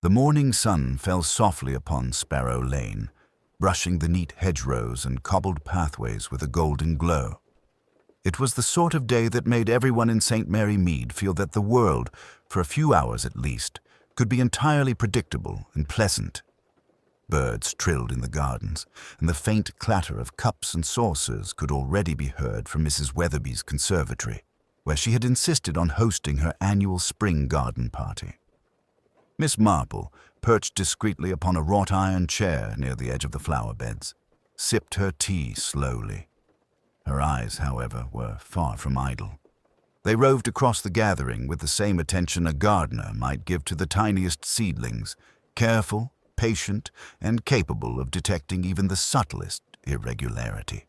The morning sun fell softly upon Sparrow Lane, brushing the neat hedgerows and cobbled pathways with a golden glow. It was the sort of day that made everyone in St. Mary Mead feel that the world, for a few hours at least, could be entirely predictable and pleasant. Birds trilled in the gardens, and the faint clatter of cups and saucers could already be heard from Mrs. Weatherby's conservatory, where she had insisted on hosting her annual spring garden party. Miss Marple, perched discreetly upon a wrought-iron chair near the edge of the flower-beds, sipped her tea slowly. Her eyes, however, were far from idle. They roved across the gathering with the same attention a gardener might give to the tiniest seedlings, careful, patient, and capable of detecting even the subtlest irregularity.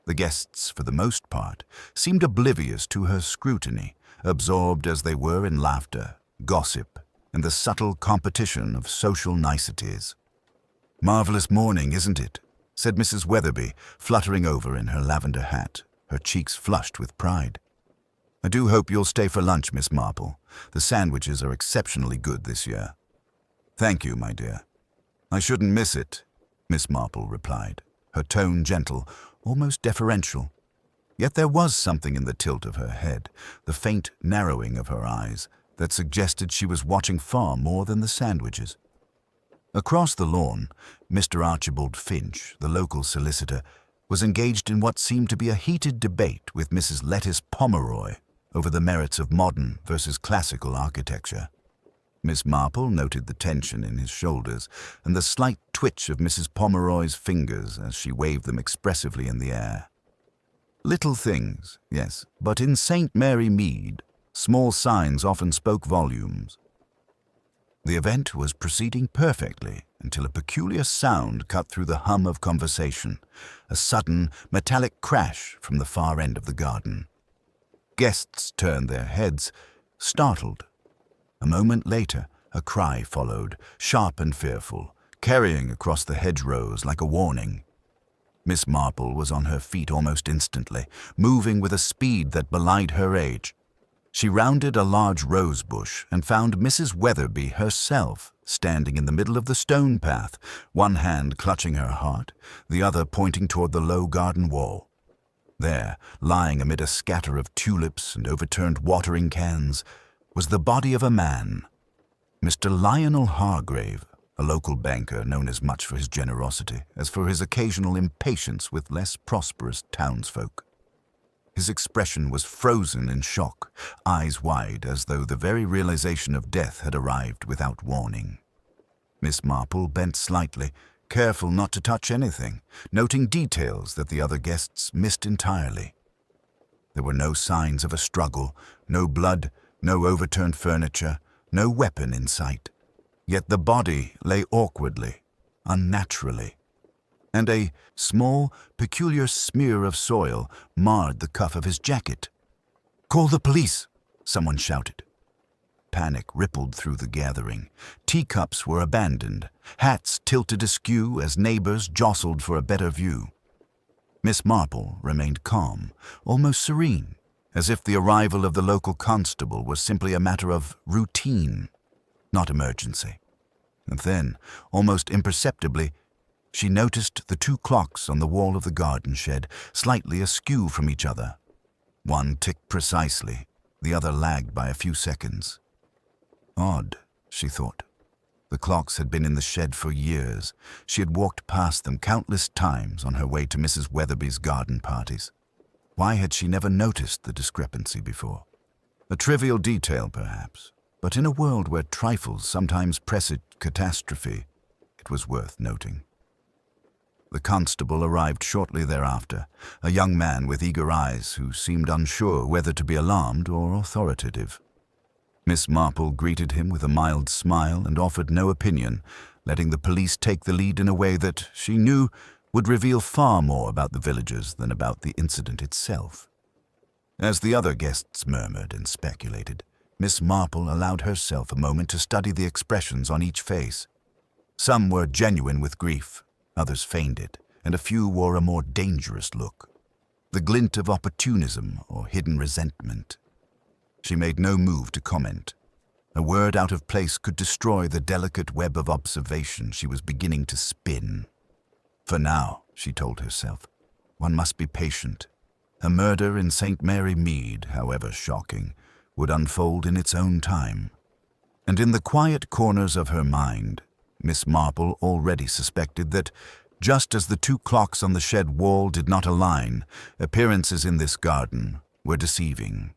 The guests, for the most part, seemed oblivious to her scrutiny, absorbed as they were in laughter, gossip, and the subtle competition of social niceties. "Marvelous morning, isn't it?" said Mrs. Weatherby, fluttering over in her lavender hat, her cheeks flushed with pride. "I do hope you'll stay for lunch, Miss Marple. The sandwiches are exceptionally good this year." "Thank you, my dear. I shouldn't miss it," Miss Marple replied, her tone gentle, almost deferential. Yet there was something in the tilt of her head, the faint narrowing of her eyes, that suggested she was watching far more than the sandwiches. Across the lawn, Mr. Archibald Finch, the local solicitor, was engaged in what seemed to be a heated debate with Mrs. Lettice Pomeroy over the merits of modern versus classical architecture. Miss Marple noted the tension in his shoulders and the slight twitch of Mrs. Pomeroy's fingers as she waved them expressively in the air. Little things, yes, but in St. Mary Mead, small signs often spoke volumes. The event was proceeding perfectly until a peculiar sound cut through the hum of conversation, a sudden, metallic crash from the far end of the garden. Guests turned their heads, startled. A moment later, a cry followed, sharp and fearful, carrying across the hedgerows like a warning. Miss Marple was on her feet almost instantly, moving with a speed that belied her age. She rounded a large rose bush and found Mrs. Weatherby herself standing in the middle of the stone path, one hand clutching her heart, the other pointing toward the low garden wall. There, lying amid a scatter of tulips and overturned watering cans, was the body of a man. Mr. Lionel Hargrave, a local banker known as much for his generosity as for his occasional impatience with less prosperous townsfolk. His expression was frozen in shock, eyes wide as though the very realization of death had arrived without warning. Miss Marple bent slightly, careful not to touch anything, noting details that the other guests missed entirely. There were no signs of a struggle, no blood, no overturned furniture, no weapon in sight. Yet the body lay awkwardly, unnaturally, and a small, peculiar smear of soil marred the cuff of his jacket. "Call the police!" someone shouted. Panic rippled through the gathering. Teacups were abandoned, hats tilted askew as neighbors jostled for a better view. Miss Marple remained calm, almost serene, as if the arrival of the local constable was simply a matter of routine, not emergency. And then, almost imperceptibly, she noticed the two clocks on the wall of the garden shed, slightly askew from each other. One ticked precisely, the other lagged by a few seconds. Odd, she thought. The clocks had been in the shed for years. She had walked past them countless times on her way to Mrs. Weatherby's garden parties. Why had she never noticed the discrepancy before? A trivial detail, perhaps, but in a world where trifles sometimes presage catastrophe, it was worth noting. The constable arrived shortly thereafter, a young man with eager eyes who seemed unsure whether to be alarmed or authoritative. Miss Marple greeted him with a mild smile and offered no opinion, letting the police take the lead in a way that, she knew, would reveal far more about the villagers than about the incident itself. As the other guests murmured and speculated, Miss Marple allowed herself a moment to study the expressions on each face. Some were genuine with grief, others feigned it, and a few wore a more dangerous look, the glint of opportunism or hidden resentment. She made no move to comment. A word out of place could destroy the delicate web of observation she was beginning to spin. For now, she told herself, one must be patient. A murder in St. Mary Mead, however shocking, would unfold in its own time. And in the quiet corners of her mind, Miss Marple already suspected that, just as the two clocks on the shed wall did not align, appearances in this garden were deceiving.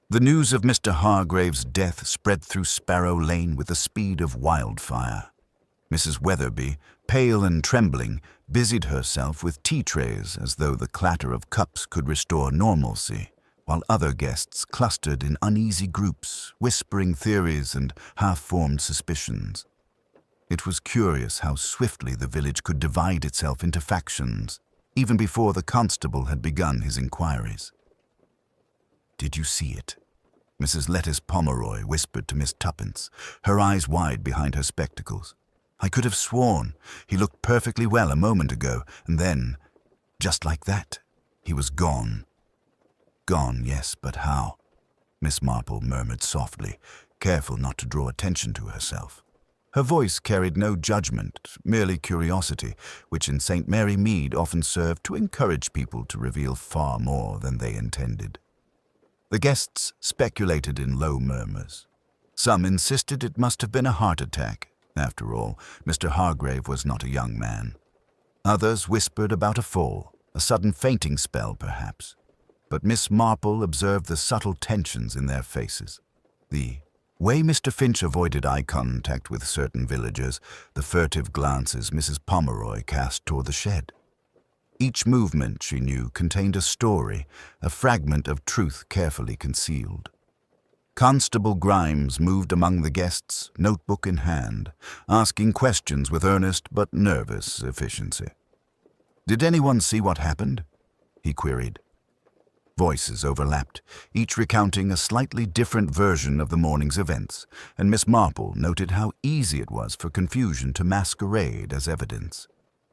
The news of Mr. Hargrave's death spread through Sparrow Lane with the speed of wildfire. Mrs. Weatherby, pale and trembling, busied herself with tea trays as though the clatter of cups could restore normalcy, while other guests clustered in uneasy groups, whispering theories and half-formed suspicions. It was curious how swiftly the village could divide itself into factions, even before the constable had begun his inquiries. "Did you see it?" Mrs. Lettice Pomeroy whispered to Miss Tuppence, her eyes wide behind her spectacles. "I could have sworn he looked perfectly well a moment ago, and then, just like that, he was gone." "Gone, yes, but how?" Miss Marple murmured softly, careful not to draw attention to herself. Her voice carried no judgment, merely curiosity, which in St. Mary Mead often served to encourage people to reveal far more than they intended. The guests speculated in low murmurs. Some insisted it must have been a heart attack. After all, Mr. Hargrave was not a young man. Others whispered about a fall, a sudden fainting spell perhaps. But Miss Marple observed the subtle tensions in their faces. The way Mr. Finch avoided eye contact with certain villagers, the furtive glances Mrs. Pomeroy cast toward the shed. Each movement, she knew, contained a story, a fragment of truth carefully concealed. Constable Grimes moved among the guests, notebook in hand, asking questions with earnest but nervous efficiency. "Did anyone see what happened?" he queried. Voices overlapped, each recounting a slightly different version of the morning's events, and Miss Marple noted how easy it was for confusion to masquerade as evidence.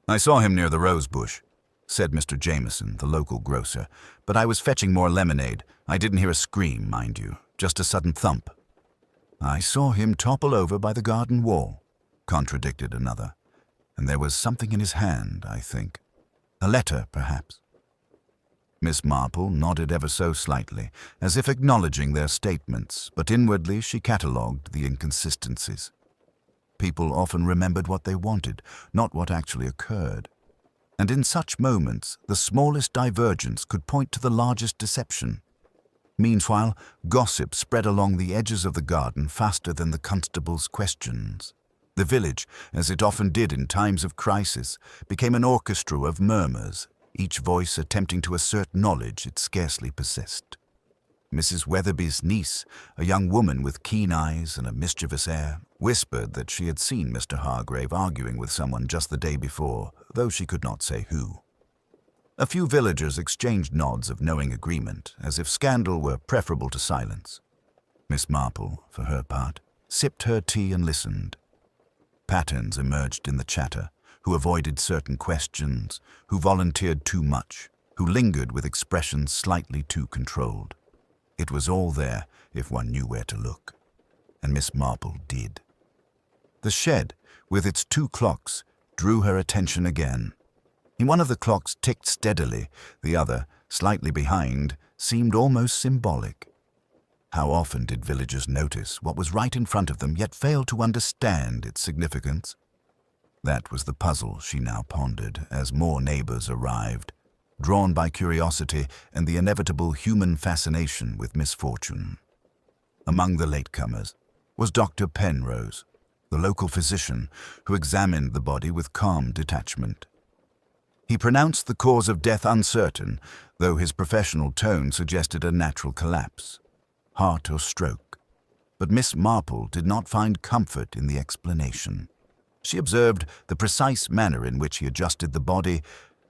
"I saw him near the rose bush," said Mr. Jameson, the local grocer, "but I was fetching more lemonade. I didn't hear a scream, mind you, just a sudden thump." "I saw him topple over by the garden wall," contradicted another, "and there was something in his hand, I think. A letter, perhaps." Miss Marple nodded ever so slightly, as if acknowledging their statements, but inwardly she catalogued the inconsistencies. People often remembered what they wanted, not what actually occurred. And in such moments, the smallest divergence could point to the largest deception. Meanwhile, gossip spread along the edges of the garden faster than the constable's questions. The village, as it often did in times of crisis, became an orchestra of murmurs, each voice attempting to assert knowledge it scarcely possessed. Mrs. Weatherby's niece, a young woman with keen eyes and a mischievous air, whispered that she had seen Mr. Hargrave arguing with someone just the day before, though she could not say who. A few villagers exchanged nods of knowing agreement, as if scandal were preferable to silence. Miss Marple, for her part, sipped her tea and listened. Patterns emerged in the chatter, who avoided certain questions, who volunteered too much, who lingered with expressions slightly too controlled. It was all there if one knew where to look, and Miss Marple did. The shed, with its two clocks, drew her attention again. One of the clocks ticked steadily, the other, slightly behind, seemed almost symbolic. How often did villagers notice what was right in front of them, yet fail to understand its significance? That was the puzzle she now pondered as more neighbors arrived, drawn by curiosity and the inevitable human fascination with misfortune. Among the latecomers was Dr. Penrose, the local physician, who examined the body with calm detachment. He pronounced the cause of death uncertain, though his professional tone suggested a natural collapse, heart or stroke. But Miss Marple did not find comfort in the explanation. She observed the precise manner in which he adjusted the body,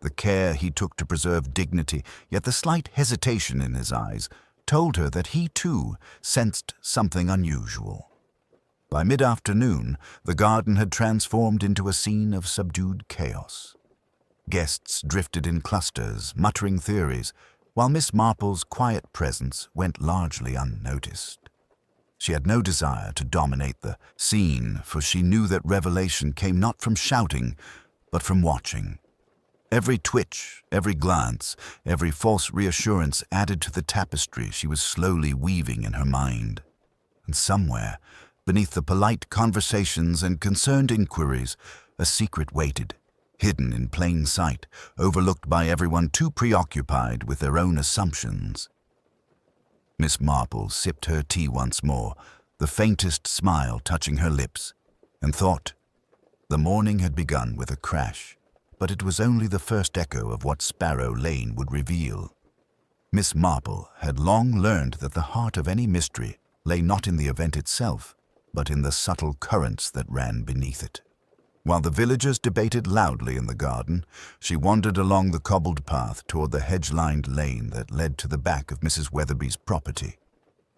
the care he took to preserve dignity, yet the slight hesitation in his eyes told her that he, too, sensed something unusual. By mid-afternoon, the garden had transformed into a scene of subdued chaos. Guests drifted in clusters, muttering theories, while Miss Marple's quiet presence went largely unnoticed. She had no desire to dominate the scene, for she knew that revelation came not from shouting, but from watching. Every twitch, every glance, every false reassurance added to the tapestry she was slowly weaving in her mind. And somewhere, beneath the polite conversations and concerned inquiries, a secret waited, hidden in plain sight, overlooked by everyone too preoccupied with their own assumptions. Miss Marple sipped her tea once more, the faintest smile touching her lips, and thought. The morning had begun with a crash, but it was only the first echo of what Sparrow Lane would reveal. Miss Marple had long learned that the heart of any mystery lay not in the event itself, but in the subtle currents that ran beneath it. While the villagers debated loudly in the garden, she wandered along the cobbled path toward the hedge-lined lane that led to the back of Mrs. Weatherby's property.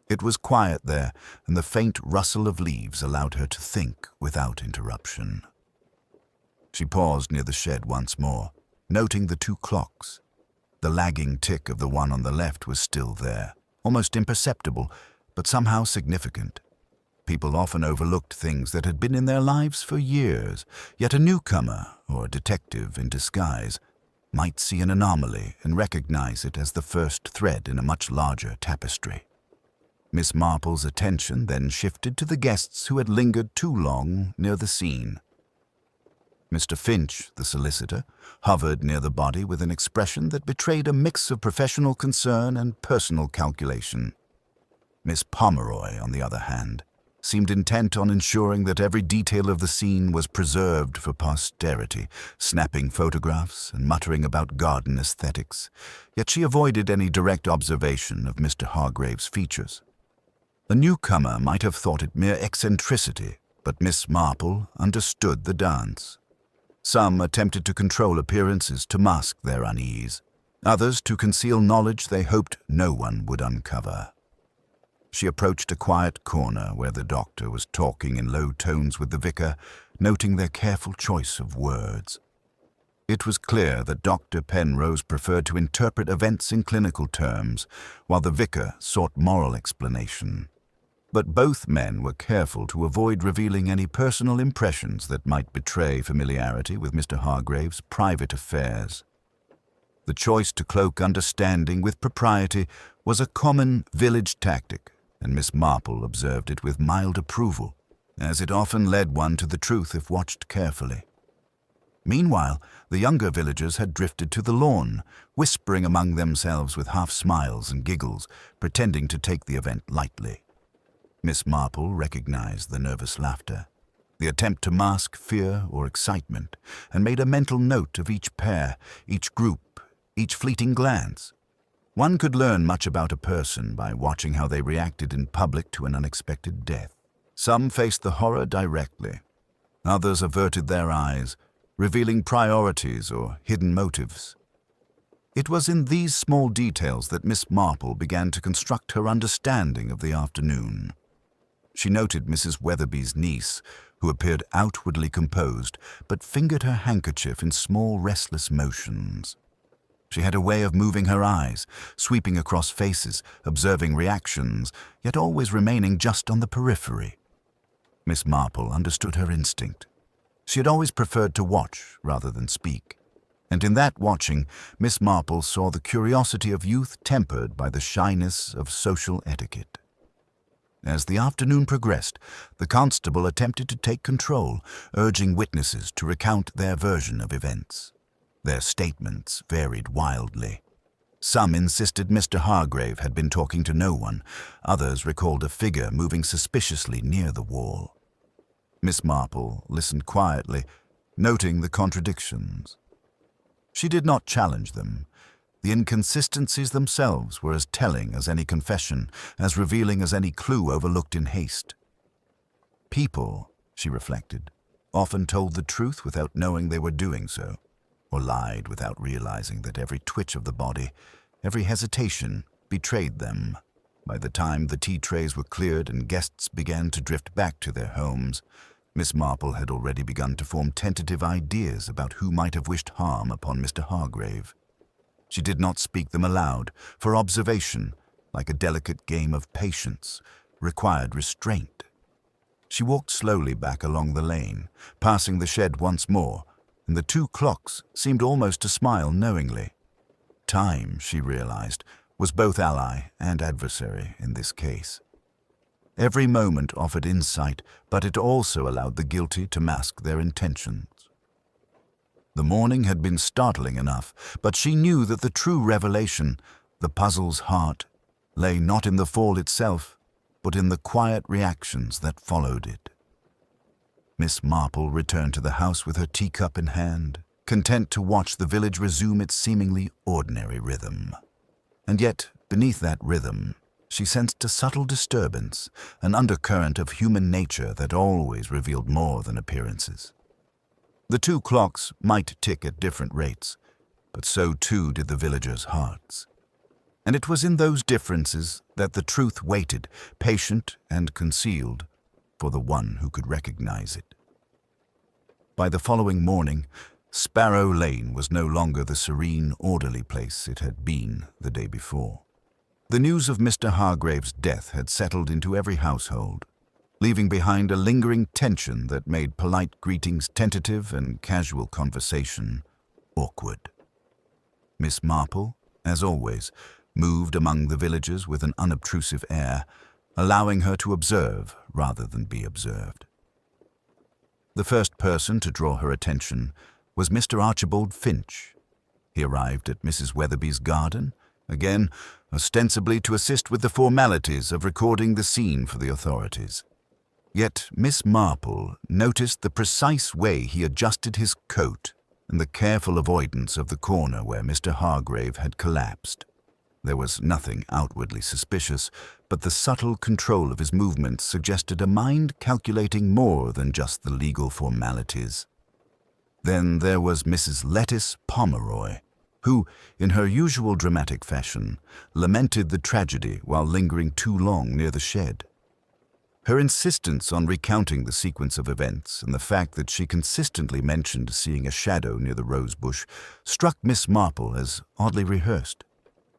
It was quiet there, and the faint rustle of leaves allowed her to think without interruption. She paused near the shed once more, noting the two clocks. The lagging tick of the one on the left was still there, almost imperceptible, but somehow significant. People often overlooked things that had been in their lives for years, yet a newcomer, or a detective in disguise, might see an anomaly and recognize it as the first thread in a much larger tapestry. Miss Marple's attention then shifted to the guests who had lingered too long near the scene. Mr. Finch, the solicitor, hovered near the body with an expression that betrayed a mix of professional concern and personal calculation. Miss Pomeroy, on the other hand, seemed intent on ensuring that every detail of the scene was preserved for posterity, snapping photographs and muttering about garden aesthetics, yet she avoided any direct observation of Mr. Hargrave's features. A newcomer might have thought it mere eccentricity, but Miss Marple understood the dance. Some attempted to control appearances to mask their unease, others to conceal knowledge they hoped no one would uncover. She approached a quiet corner where the doctor was talking in low tones with the vicar, noting their careful choice of words. It was clear that Dr. Penrose preferred to interpret events in clinical terms, while the vicar sought moral explanation. But both men were careful to avoid revealing any personal impressions that might betray familiarity with Mr. Hargrave's private affairs. The choice to cloak understanding with propriety was a common village tactic, and Miss Marple observed it with mild approval, as it often led one to the truth if watched carefully. Meanwhile, the younger villagers had drifted to the lawn, whispering among themselves with half smiles and giggles, pretending to take the event lightly. Miss Marple recognized the nervous laughter, the attempt to mask fear or excitement, and made a mental note of each pair, each group, each fleeting glance. One could learn much about a person by watching how they reacted in public to an unexpected death. Some faced the horror directly. Others averted their eyes, revealing priorities or hidden motives. It was in these small details that Miss Marple began to construct her understanding of the afternoon. She noted Mrs. Weatherby's niece, who appeared outwardly composed, but fingered her handkerchief in small, restless motions. She had a way of moving her eyes, sweeping across faces, observing reactions, yet always remaining just on the periphery. Miss Marple understood her instinct. She had always preferred to watch rather than speak, and in that watching, Miss Marple saw the curiosity of youth tempered by the shyness of social etiquette. As the afternoon progressed, the constable attempted to take control, urging witnesses to recount their version of events. Their statements varied wildly. Some insisted Mr. Hargrave had been talking to no one. Others recalled a figure moving suspiciously near the wall. Miss Marple listened quietly, noting the contradictions. She did not challenge them. The inconsistencies themselves were as telling as any confession, as revealing as any clue overlooked in haste. People, she reflected, often told the truth without knowing they were doing so, or lied without realizing that every twitch of the body, every hesitation, betrayed them. By the time the tea trays were cleared and guests began to drift back to their homes, Miss Marple had already begun to form tentative ideas about who might have wished harm upon Mr. Hargrave. She did not speak them aloud, for observation, like a delicate game of patience, required restraint. She walked slowly back along the lane, passing the shed once more, and the 2 clocks seemed almost to smile knowingly. Time, she realized, was both ally and adversary in this case. Every moment offered insight, but it also allowed the guilty to mask their intentions. The morning had been startling enough, but she knew that the true revelation, the puzzle's heart, lay not in the fall itself, but in the quiet reactions that followed it. Miss Marple returned to the house with her teacup in hand, content to watch the village resume its seemingly ordinary rhythm. And yet, beneath that rhythm, she sensed a subtle disturbance, an undercurrent of human nature that always revealed more than appearances. The 2 clocks might tick at different rates, but so too did the villagers' hearts. And it was in those differences that the truth waited, patient and concealed, for the one who could recognize it. By the following morning, Sparrow Lane was no longer the serene, orderly place it had been the day before. The news of Mr. Hargrave's death had settled into every household, leaving behind a lingering tension that made polite greetings tentative and casual conversation awkward. Miss Marple, as always, moved among the villagers with an unobtrusive air, allowing her to observe rather than be observed. The first person to draw her attention was Mr. Archibald Finch. He arrived at Mrs. Weatherby's garden, again, ostensibly to assist with the formalities of recording the scene for the authorities. Yet Miss Marple noticed the precise way he adjusted his coat and the careful avoidance of the corner where Mr. Hargrave had collapsed. There was nothing outwardly suspicious, but the subtle control of his movements suggested a mind calculating more than just the legal formalities. Then there was Mrs. Lettice Pomeroy, who, in her usual dramatic fashion, lamented the tragedy while lingering too long near the shed. Her insistence on recounting the sequence of events and the fact that she consistently mentioned seeing a shadow near the rose bush struck Miss Marple as oddly rehearsed.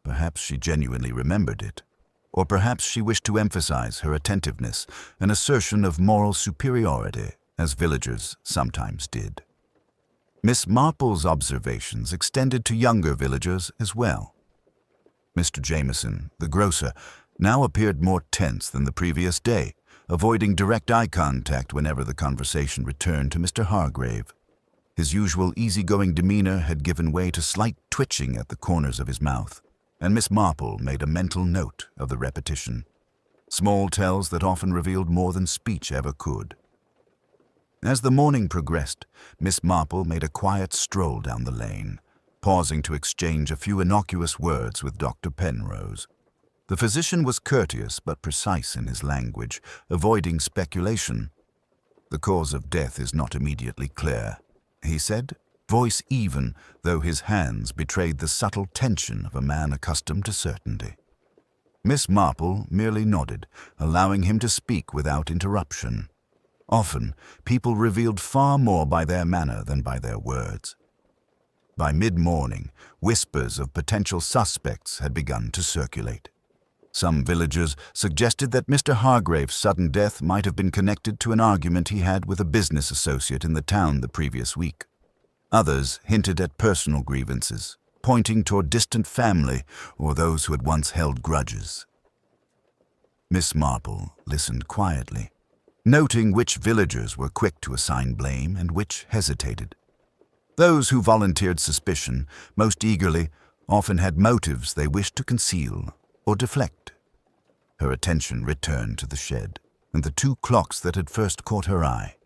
Perhaps she genuinely remembered it, or perhaps she wished to emphasize her attentiveness, an assertion of moral superiority, as villagers sometimes did. Miss Marple's observations extended to younger villagers as well. Mr. Jameson, the grocer, now appeared more tense than the previous day, avoiding direct eye contact whenever the conversation returned to Mr. Hargrave. His usual easygoing demeanor had given way to slight twitching at the corners of his mouth, and Miss Marple made a mental note of the repetition. Small tells that often revealed more than speech ever could. As the morning progressed, Miss Marple made a quiet stroll down the lane, pausing to exchange a few innocuous words with Dr. Penrose. The physician was courteous but precise in his language, avoiding speculation. "The cause of death is not immediately clear," he said, voice even, though his hands betrayed the subtle tension of a man accustomed to certainty. Miss Marple merely nodded, allowing him to speak without interruption. Often, people revealed far more by their manner than by their words. By mid-morning, whispers of potential suspects had begun to circulate. Some villagers suggested that Mr. Hargrave's sudden death might have been connected to an argument he had with a business associate in the town the previous week. Others hinted at personal grievances, pointing toward distant family or those who had once held grudges. Miss Marple listened quietly, noting which villagers were quick to assign blame and which hesitated. Those who volunteered suspicion most eagerly often had motives they wished to conceal or deflect. Her attention returned to the shed and the 2 clocks that had first caught her eye.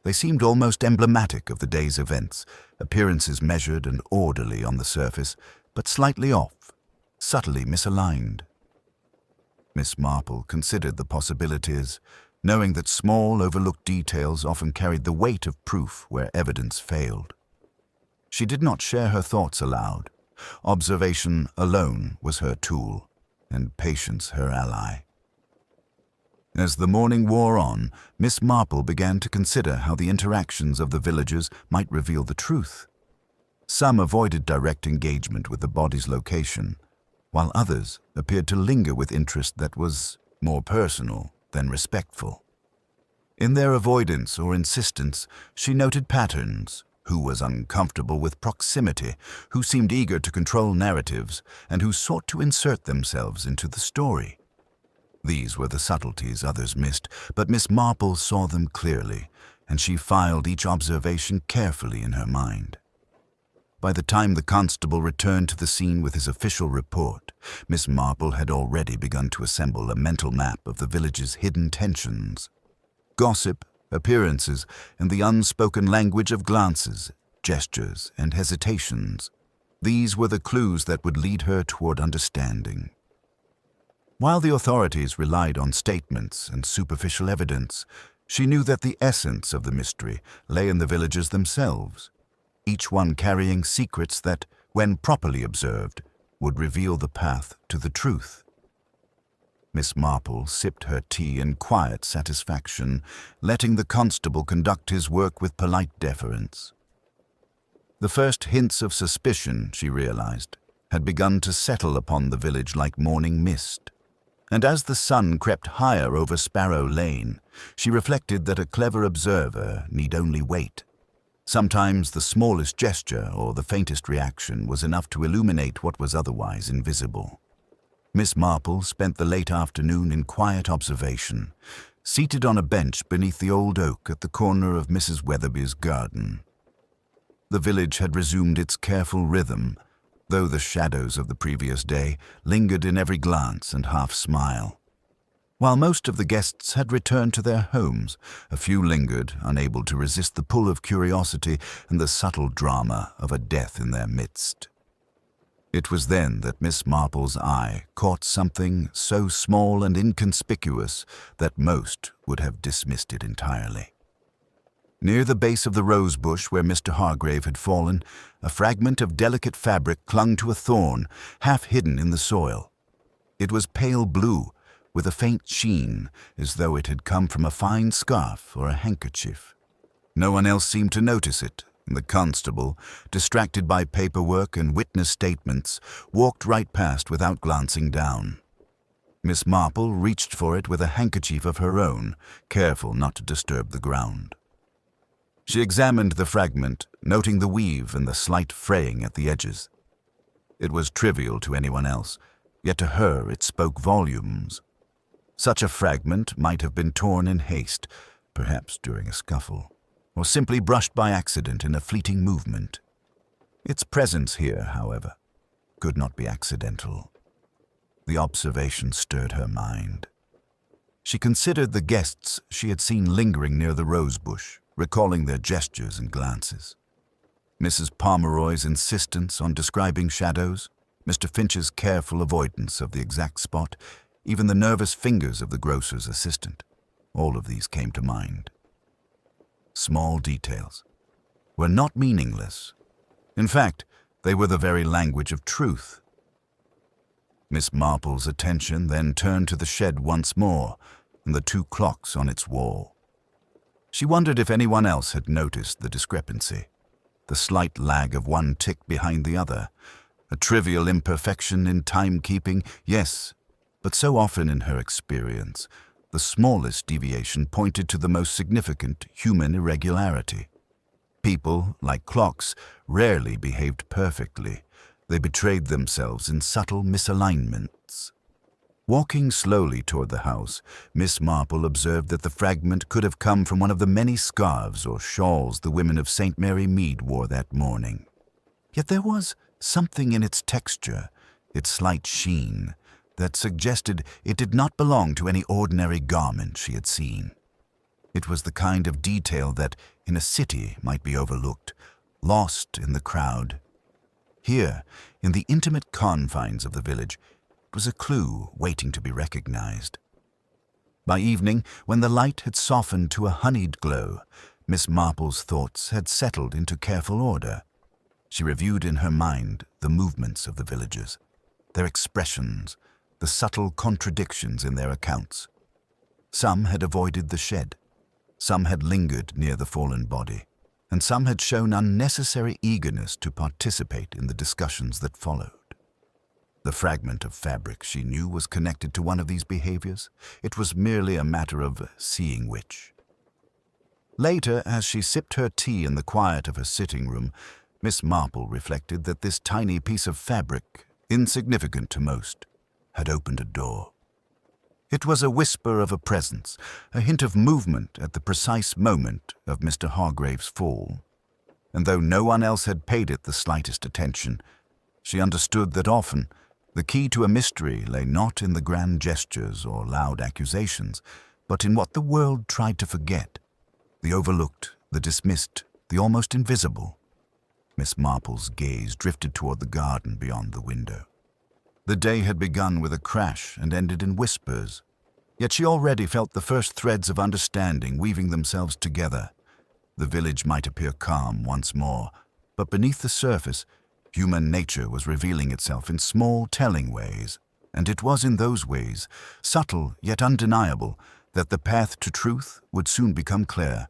They seemed almost emblematic of the day's events, appearances measured and orderly on the surface, but slightly off, subtly misaligned. Miss Marple considered the possibilities, knowing that small, overlooked details often carried the weight of proof where evidence failed. She did not share her thoughts aloud. Observation alone was her tool, and patience her ally. As the morning wore on, Miss Marple began to consider how the interactions of the villagers might reveal the truth. Some avoided direct engagement with the body's location, while others appeared to linger with interest that was more personal than respectful. In their avoidance or insistence, she noted patterns: who was uncomfortable with proximity, who seemed eager to control narratives, and who sought to insert themselves into the story. These were the subtleties others missed, but Miss Marple saw them clearly, and she filed each observation carefully in her mind. By the time the constable returned to the scene with his official report, Miss Marple had already begun to assemble a mental map of the village's hidden tensions. Gossip, appearances, and the unspoken language of glances, gestures, and hesitations. These were the clues that would lead her toward understanding. While the authorities relied on statements and superficial evidence, she knew that the essence of the mystery lay in the villagers themselves, each one carrying secrets that, when properly observed, would reveal the path to the truth. Miss Marple sipped her tea in quiet satisfaction, letting the constable conduct his work with polite deference. The first hints of suspicion, she realized, had begun to settle upon the village like morning mist. And as the sun crept higher over Sparrow Lane, she reflected that a clever observer need only wait. Sometimes the smallest gesture or the faintest reaction was enough to illuminate what was otherwise invisible. Miss Marple spent the late afternoon in quiet observation, seated on a bench beneath the old oak at the corner of Mrs. Weatherby's garden. The village had resumed its careful rhythm, though the shadows of the previous day lingered in every glance and half-smile. While most of the guests had returned to their homes, a few lingered, unable to resist the pull of curiosity and the subtle drama of a death in their midst. It was then that Miss Marple's eye caught something so small and inconspicuous that most would have dismissed it entirely. Near the base of the rose bush where Mr. Hargrave had fallen, a fragment of delicate fabric clung to a thorn, half hidden in the soil. It was pale blue, with a faint sheen, as though it had come from a fine scarf or a handkerchief. No one else seemed to notice it, and the constable, distracted by paperwork and witness statements, walked right past without glancing down. Miss Marple reached for it with a handkerchief of her own, careful not to disturb the ground. She examined the fragment, noting the weave and the slight fraying at the edges. It was trivial to anyone else, yet to her it spoke volumes. Such a fragment might have been torn in haste, perhaps during a scuffle, or simply brushed by accident in a fleeting movement. Its presence here, however, could not be accidental. The observation stirred her mind. She considered the guests she had seen lingering near the rose bush, recalling their gestures and glances. Mrs. Pomeroy's insistence on describing shadows, Mr. Finch's careful avoidance of the exact spot, even the nervous fingers of the grocer's assistant, all of these came to mind. Small details were not meaningless. In fact, they were the very language of truth. Miss Marple's attention then turned to the shed once more and the two clocks on its wall. She wondered if anyone else had noticed the discrepancy, the slight lag of one tick behind the other, a trivial imperfection in timekeeping, yes, but so often in her experience, the smallest deviation pointed to the most significant human irregularity. People, like clocks, rarely behaved perfectly. They betrayed themselves in subtle misalignments. Walking slowly toward the house, Miss Marple observed that the fragment could have come from one of the many scarves or shawls the women of St. Mary Mead wore that morning. Yet there was something in its texture, its slight sheen, that suggested it did not belong to any ordinary garment she had seen. It was the kind of detail that, in a city, might be overlooked, lost in the crowd. Here, in the intimate confines of the village, it was a clue waiting to be recognized. By evening, when the light had softened to a honeyed glow, Miss Marple's thoughts had settled into careful order. She reviewed in her mind the movements of the villagers, their expressions, the subtle contradictions in their accounts. Some had avoided the shed, some had lingered near the fallen body, and some had shown unnecessary eagerness to participate in the discussions that followed. The fragment of fabric she knew was connected to one of these behaviors. It was merely a matter of seeing which. Later, as she sipped her tea in the quiet of her sitting room, Miss Marple reflected that this tiny piece of fabric, insignificant to most, had opened a door. It was a whisper of a presence, a hint of movement at the precise moment of Mr. Hargrave's fall. And though no one else had paid it the slightest attention, she understood that often the key to a mystery lay not in the grand gestures or loud accusations, but in what the world tried to forget, the overlooked, the dismissed, the almost invisible. Miss Marple's gaze drifted toward the garden beyond the window. The day had begun with a crash and ended in whispers, yet she already felt the first threads of understanding weaving themselves together. The village might appear calm once more, but beneath the surface, human nature was revealing itself in small, telling ways, and it was in those ways, subtle yet undeniable, that the path to truth would soon become clear.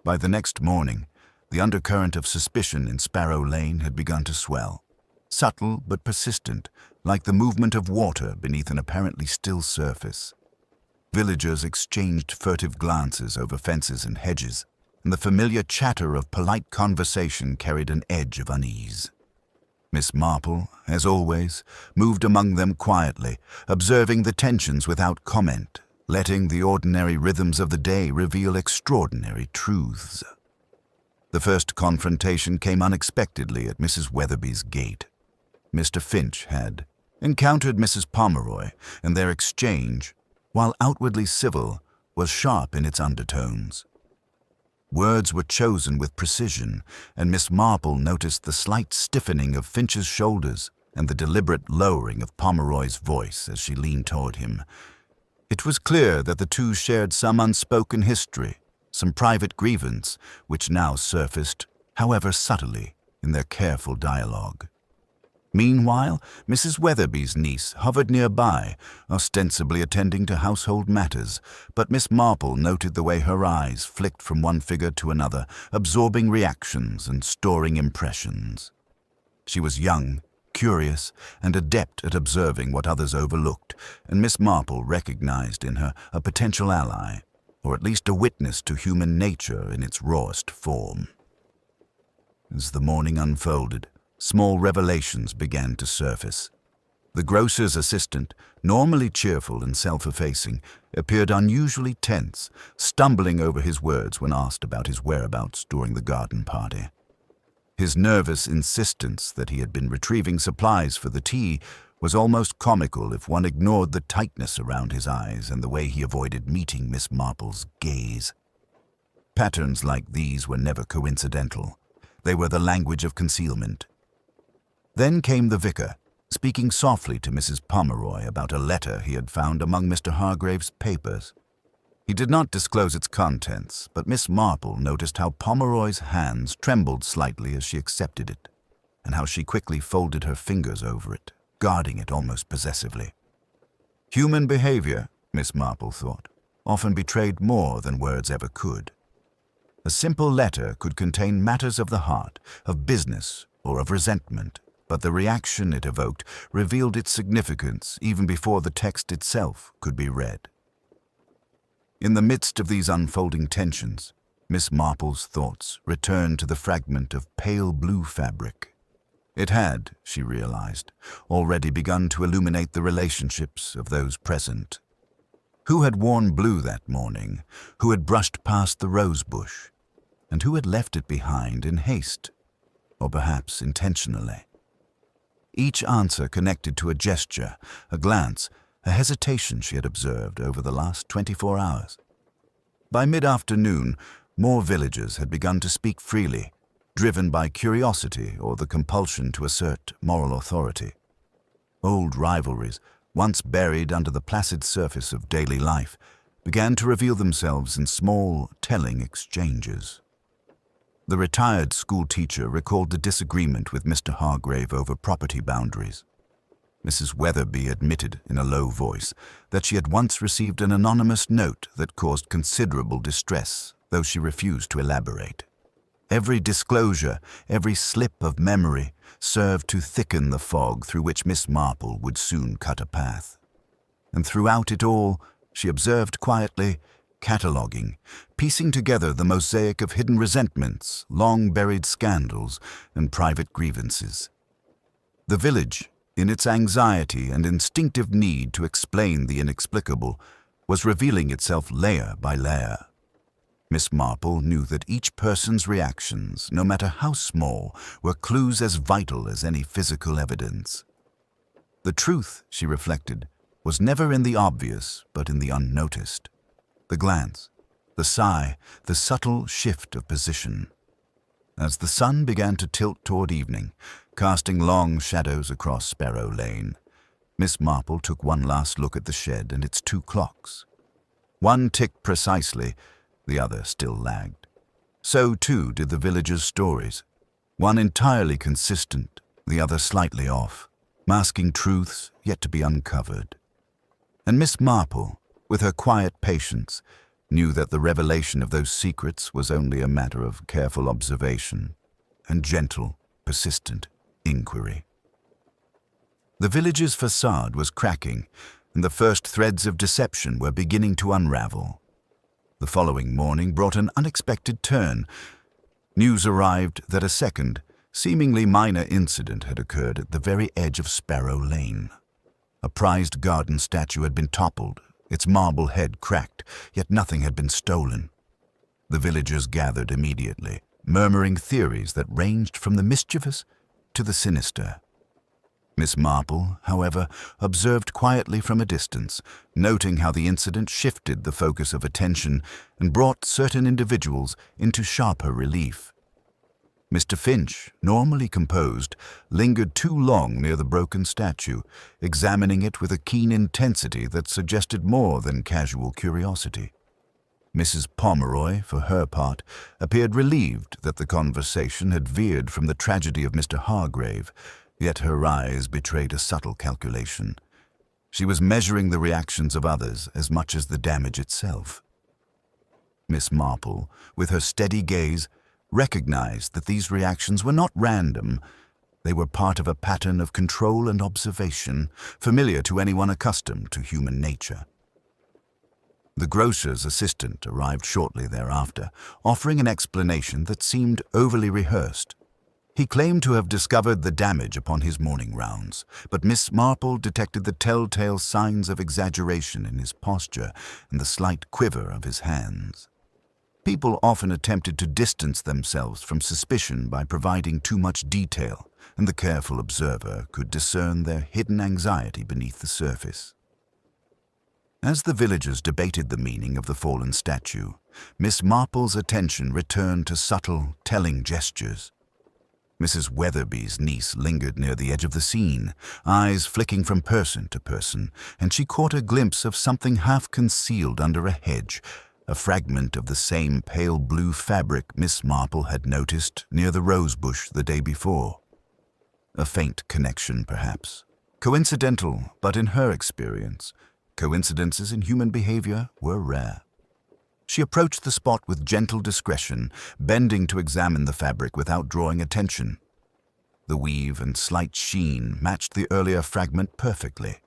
By the next morning, the undercurrent of suspicion in Sparrow Lane had begun to swell, subtle but persistent, like the movement of water beneath an apparently still surface. Villagers exchanged furtive glances over fences and hedges, and the familiar chatter of polite conversation carried an edge of unease. Miss Marple, as always, moved among them quietly, observing the tensions without comment, letting the ordinary rhythms of the day reveal extraordinary truths. The first confrontation came unexpectedly at Mrs. Weatherby's gate. Mr. Finch had encountered Mrs. Pomeroy, and their exchange, while outwardly civil, was sharp in its undertones. Words were chosen with precision, and Miss Marple noticed the slight stiffening of Finch's shoulders and the deliberate lowering of Pomeroy's voice as she leaned toward him. It was clear that the two shared some unspoken history, some private grievance, which now surfaced, however subtly, in their careful dialogue. Meanwhile, Mrs. Weatherby's niece hovered nearby, ostensibly attending to household matters, but Miss Marple noted the way her eyes flicked from one figure to another, absorbing reactions and storing impressions. She was young, curious, and adept at observing what others overlooked, and Miss Marple recognized in her a potential ally, or at least a witness to human nature in its rawest form. As the morning unfolded, small revelations began to surface. The grocer's assistant, normally cheerful and self-effacing, appeared unusually tense, stumbling over his words when asked about his whereabouts during the garden party. His nervous insistence that he had been retrieving supplies for the tea was almost comical if one ignored the tightness around his eyes and the way he avoided meeting Miss Marple's gaze. Patterns like these were never coincidental. They were the language of concealment. Then came the vicar, speaking softly to Mrs. Pomeroy about a letter he had found among Mr. Hargrave's papers. He did not disclose its contents, but Miss Marple noticed how Pomeroy's hands trembled slightly as she accepted it, and how she quickly folded her fingers over it, guarding it almost possessively. Human behavior, Miss Marple thought, often betrayed more than words ever could. A simple letter could contain matters of the heart, of business, or of resentment, but the reaction it evoked revealed its significance even before the text itself could be read. In the midst of these unfolding tensions, Miss Marple's thoughts returned to the fragment of pale blue fabric. It had, she realized, already begun to illuminate the relationships of those present. Who had worn blue that morning? Who had brushed past the rose bush? And who had left it behind in haste, or perhaps intentionally? Each answer connected to a gesture, a glance, a hesitation she had observed over the last 24 hours. By mid-afternoon, more villagers had begun to speak freely, driven by curiosity or the compulsion to assert moral authority. Old rivalries, once buried under the placid surface of daily life, began to reveal themselves in small, telling exchanges. The retired school teacher recalled a disagreement with Mr. Hargrave over property boundaries. Mrs. Weatherby admitted in a low voice that she had once received an anonymous note that caused considerable distress, though she refused to elaborate. Every disclosure, every slip of memory, served to thicken the fog through which Miss Marple would soon cut a path. And throughout it all, she observed quietly, cataloguing, piecing together the mosaic of hidden resentments, long-buried scandals, and private grievances. The village, in its anxiety and instinctive need to explain the inexplicable, was revealing itself layer by layer. Miss Marple knew that each person's reactions, no matter how small, were clues as vital as any physical evidence. The truth, she reflected, was never in the obvious, but in the unnoticed. The glance, the sigh, the subtle shift of position. As the sun began to tilt toward evening, casting long shadows across Sparrow Lane, Miss Marple took one last look at the shed and its 2 clocks. One ticked precisely, the other still lagged. So too did the villagers' stories, one entirely consistent, the other slightly off, masking truths yet to be uncovered. And Miss Marple, with her quiet patience, knew that the revelation of those secrets was only a matter of careful observation and gentle, persistent inquiry. The village's facade was cracking, and the first threads of deception were beginning to unravel. The following morning brought an unexpected turn. News arrived that a second, seemingly minor incident had occurred at the very edge of Sparrow Lane. A prized garden statue had been toppled, its marble head cracked, yet nothing had been stolen. The villagers gathered immediately, murmuring theories that ranged from the mischievous to the sinister. Miss Marple, however, observed quietly from a distance, noting how the incident shifted the focus of attention and brought certain individuals into sharper relief. Mr. Finch, normally composed, lingered too long near the broken statue, examining it with a keen intensity that suggested more than casual curiosity. Mrs. Pomeroy, for her part, appeared relieved that the conversation had veered from the tragedy of Mr. Hargrave, yet her eyes betrayed a subtle calculation. She was measuring the reactions of others as much as the damage itself. Miss Marple, with her steady gaze, recognized that these reactions were not random. They were part of a pattern of control and observation, familiar to anyone accustomed to human nature. The grocer's assistant arrived shortly thereafter, offering an explanation that seemed overly rehearsed. He claimed to have discovered the damage upon his morning rounds, but Miss Marple detected the telltale signs of exaggeration in his posture and the slight quiver of his hands. People often attempted to distance themselves from suspicion by providing too much detail, and the careful observer could discern their hidden anxiety beneath the surface. As the villagers debated the meaning of the fallen statue, Miss Marple's attention returned to subtle, telling gestures. Mrs. Weatherby's niece lingered near the edge of the scene, eyes flicking from person to person, and she caught a glimpse of something half concealed under a hedge, a fragment of the same pale blue fabric Miss Marple had noticed near the rose bush the day before. A faint connection, perhaps. Coincidental, but in her experience, coincidences in human behavior were rare. She approached the spot with gentle discretion, bending to examine the fabric without drawing attention. The weave and slight sheen matched the earlier fragment perfectly.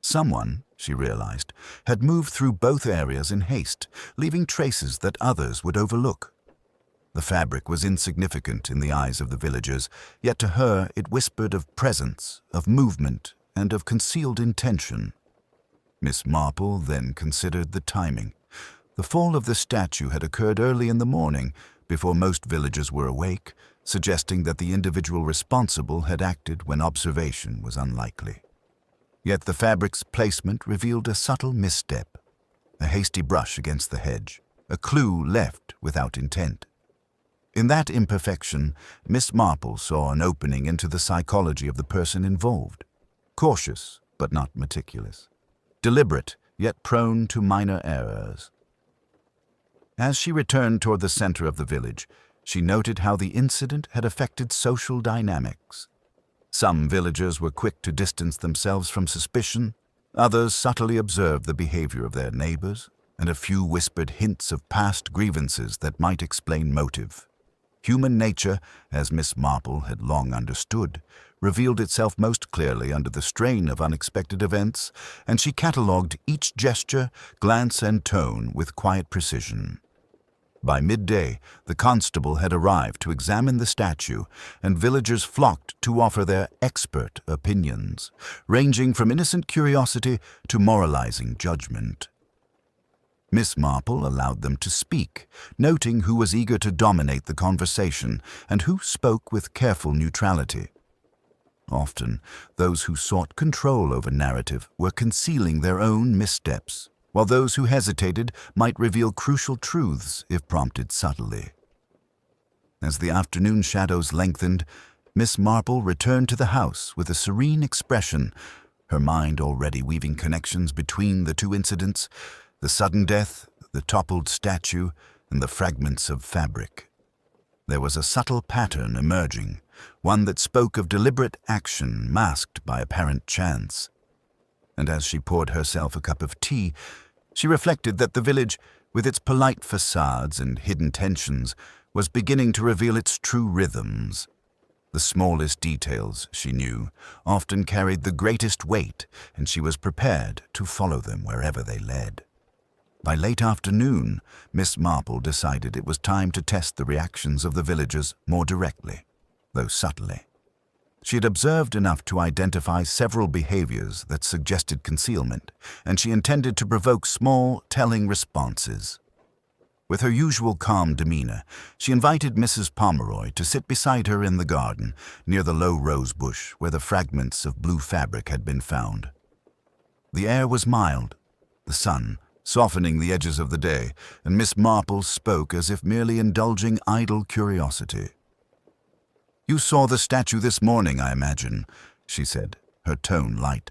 Someone, she realized, had moved through both areas in haste, leaving traces that others would overlook. The fabric was insignificant in the eyes of the villagers, yet to her it whispered of presence, of movement, and of concealed intention. Miss Marple then considered the timing. The fall of the statue had occurred early in the morning, before most villagers were awake, suggesting that the individual responsible had acted when observation was unlikely. Yet the fabric's placement revealed a subtle misstep, a hasty brush against the hedge, a clue left without intent. In that imperfection, Miss Marple saw an opening into the psychology of the person involved, cautious but not meticulous, deliberate yet prone to minor errors. As she returned toward the center of the village, she noted how the incident had affected social dynamics. Some villagers were quick to distance themselves from suspicion, others subtly observed the behavior of their neighbors, and a few whispered hints of past grievances that might explain motive. Human nature, as Miss Marple had long understood, revealed itself most clearly under the strain of unexpected events, and she catalogued each gesture, glance, and tone with quiet precision. By midday, the constable had arrived to examine the statue, and villagers flocked to offer their expert opinions, ranging from innocent curiosity to moralizing judgment. Miss Marple allowed them to speak, noting who was eager to dominate the conversation and who spoke with careful neutrality. Often, those who sought control over narrative were concealing their own missteps, while those who hesitated might reveal crucial truths if prompted subtly. As the afternoon shadows lengthened, Miss Marple returned to the house with a serene expression, her mind already weaving connections between the two incidents: the sudden death, the toppled statue, and the fragments of fabric. There was a subtle pattern emerging, one that spoke of deliberate action masked by apparent chance. And as she poured herself a cup of tea, she reflected that the village, with its polite facades and hidden tensions, was beginning to reveal its true rhythms. The smallest details, she knew, often carried the greatest weight, and she was prepared to follow them wherever they led. By late afternoon, Miss Marple decided it was time to test the reactions of the villagers more directly, though subtly. She had observed enough to identify several behaviors that suggested concealment, and she intended to provoke small, telling responses. With her usual calm demeanor, she invited Mrs. Pomeroy to sit beside her in the garden, near the low rose bush where the fragments of blue fabric had been found. The air was mild, the sun softening the edges of the day, and Miss Marple spoke as if merely indulging idle curiosity. "You saw the statue this morning, I imagine," she said, her tone light.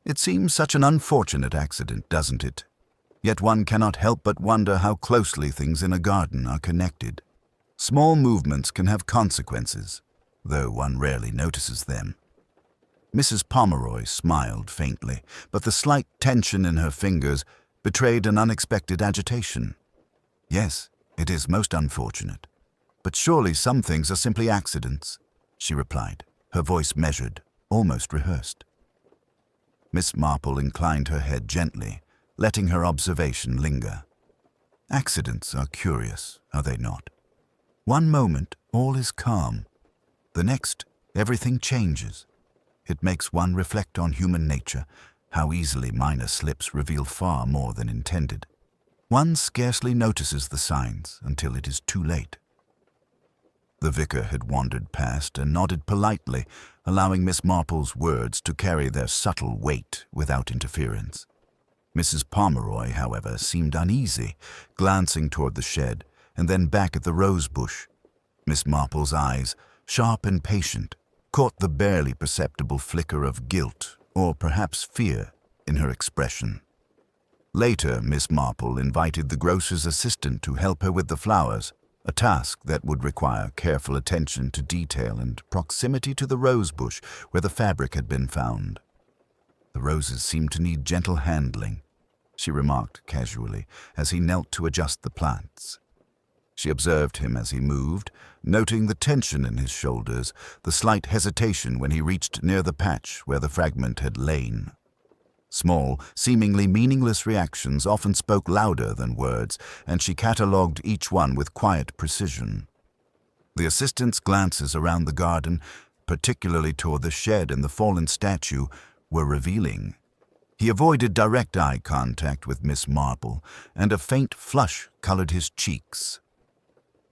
"It seems such an unfortunate accident, doesn't it? Yet one cannot help but wonder how closely things in a garden are connected. Small movements can have consequences, though one rarely notices them." Mrs. Pomeroy smiled faintly, but the slight tension in her fingers betrayed an unexpected agitation. "Yes, it is most unfortunate. But surely some things are simply accidents," she replied, her voice measured, almost rehearsed. Miss Marple inclined her head gently, letting her observation linger. Accidents are curious, are they not? One moment, all is calm. The next, everything changes. It makes one reflect on human nature, how easily minor slips reveal far more than intended. One scarcely notices the signs until it is too late. The vicar had wandered past and nodded politely, allowing Miss Marple's words to carry their subtle weight without interference. Mrs. Pomeroy, however, seemed uneasy, glancing toward the shed and then back at the rose bush. Miss Marple's eyes, sharp and patient, caught the barely perceptible flicker of guilt or perhaps fear in her expression. Later, Miss Marple invited the grocer's assistant to help her with the flowers, a task that would require careful attention to detail and proximity to the rose bush where the fabric had been found. "The roses seem to need gentle handling," she remarked casually as he knelt to adjust the plants. She observed him as he moved, noting the tension in his shoulders, the slight hesitation when he reached near the patch where the fragment had lain. Small, seemingly meaningless reactions often spoke louder than words, and she catalogued each one with quiet precision. The assistant's glances around the garden, particularly toward the shed and the fallen statue, were revealing. He avoided direct eye contact with Miss Marple, and a faint flush colored his cheeks.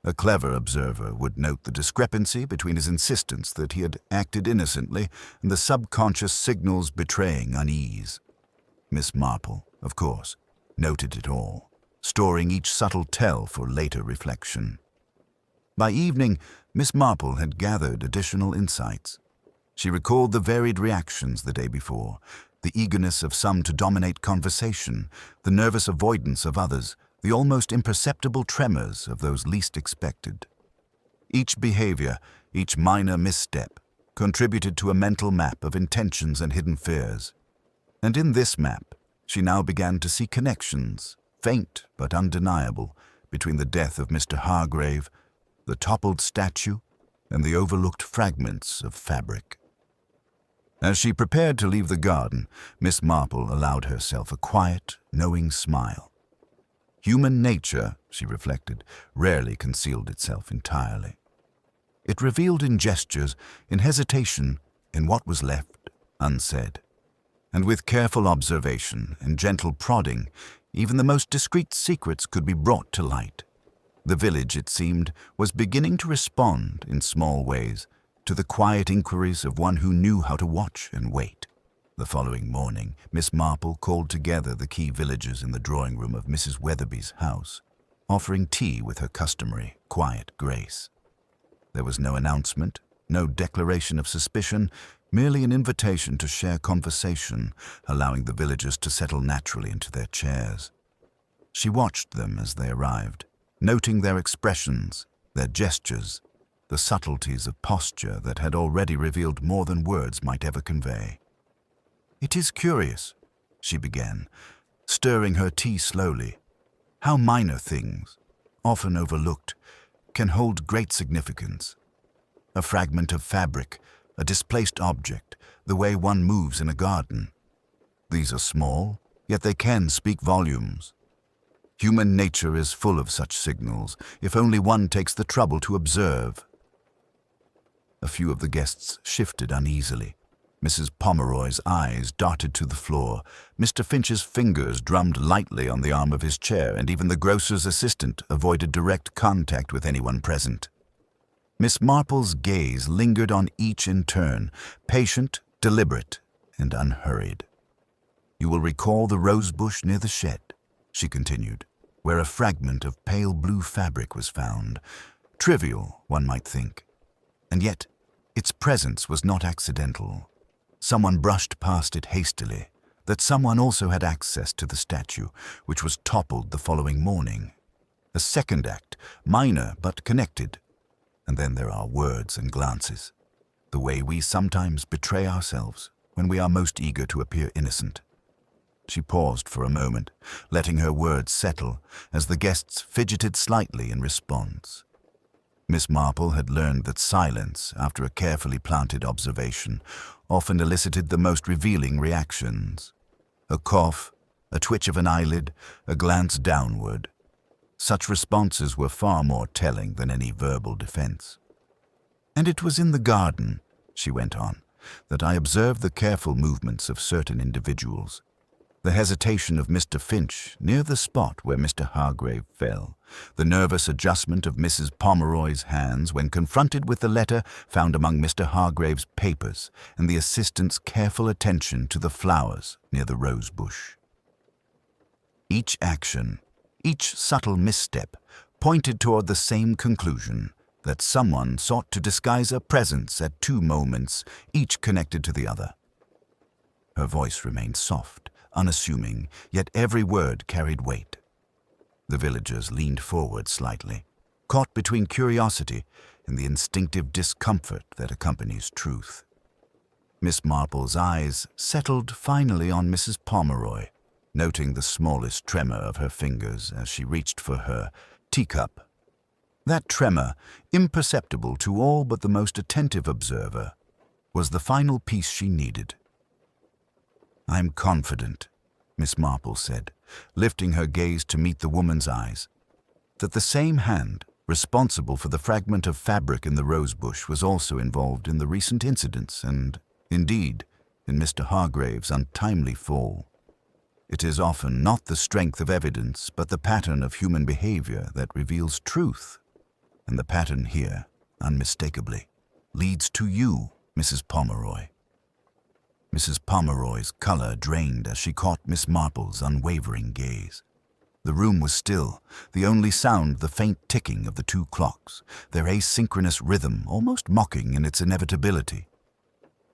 A clever observer would note the discrepancy between his insistence that he had acted innocently and the subconscious signals betraying unease. Miss Marple, of course, noted it all, storing each subtle tell for later reflection. By evening, Miss Marple had gathered additional insights. She recalled the varied reactions the day before, the eagerness of some to dominate conversation, the nervous avoidance of others, the almost imperceptible tremors of those least expected. Each behavior, each minor misstep, contributed to a mental map of intentions and hidden fears. And in this map, she now began to see connections, faint but undeniable, between the death of Mr. Hargrave, the toppled statue, and the overlooked fragments of fabric. As she prepared to leave the garden, Miss Marple allowed herself a quiet, knowing smile. Human nature, she reflected, rarely concealed itself entirely. It revealed in gestures, in hesitation, in what was left unsaid. And with careful observation and gentle prodding, even the most discreet secrets could be brought to light. The village, it seemed, was beginning to respond, in small ways, to the quiet inquiries of one who knew how to watch and wait. The following morning, Miss Marple called together the key villagers in the drawing-room of Mrs. Weatherby's house, offering tea with her customary quiet grace. There was no announcement, no declaration of suspicion, merely an invitation to share conversation, allowing the villagers to settle naturally into their chairs. She watched them as they arrived, noting their expressions, their gestures, the subtleties of posture that had already revealed more than words might ever convey. "It is curious," she began, stirring her tea slowly, "how minor things, often overlooked, can hold great significance. A fragment of fabric, a displaced object, the way one moves in a garden. These are small, yet they can speak volumes. Human nature is full of such signals, if only one takes the trouble to observe." A few of the guests shifted uneasily. Mrs. Pomeroy's eyes darted to the floor. Mr. Finch's fingers drummed lightly on the arm of his chair, and even the grocer's assistant avoided direct contact with anyone present. Miss Marple's gaze lingered on each in turn, patient, deliberate, and unhurried. "You will recall the rose bush near the shed," she continued, "where a fragment of pale blue fabric was found. Trivial, one might think. And yet, its presence was not accidental. Someone brushed past it hastily. That someone also had access to the statue, which was toppled the following morning. A second act, minor but connected. And then there are words and glances. The way we sometimes betray ourselves when we are most eager to appear innocent." She paused for a moment, letting her words settle as the guests fidgeted slightly in response. Miss Marple had learned that silence, after a carefully planted observation, often elicited the most revealing reactions. A cough, a twitch of an eyelid, a glance downward. Such responses were far more telling than any verbal defense. "And it was in the garden," she went on, "that I observed the careful movements of certain individuals. The hesitation of Mr. Finch near the spot where Mr. Hargrave fell, the nervous adjustment of Mrs. Pomeroy's hands when confronted with the letter found among Mr. Hargrave's papers, and the assistant's careful attention to the flowers near the rose bush. Each action, each subtle misstep, pointed toward the same conclusion, that someone sought to disguise a presence at two moments, each connected to the other. Her voice remained soft, unassuming, yet every word carried weight. The villagers leaned forward slightly, caught between curiosity and the instinctive discomfort that accompanies truth. Miss Marple's eyes settled finally on Mrs. Pomeroy, noting the smallest tremor of her fingers as she reached for her teacup. That tremor, imperceptible to all but the most attentive observer, was the final piece she needed. "I'm confident," Miss Marple said, lifting her gaze to meet the woman's eyes, "that the same hand responsible for the fragment of fabric in the rosebush was also involved in the recent incidents and, indeed, in Mr. Hargrave's untimely fall. It is often not the strength of evidence, but the pattern of human behavior that reveals truth. And the pattern here, unmistakably, leads to you, Mrs. Pomeroy." Mrs. Pomeroy's color drained as she caught Miss Marple's unwavering gaze. The room was still, the only sound the faint ticking of the two clocks, their asynchronous rhythm almost mocking in its inevitability.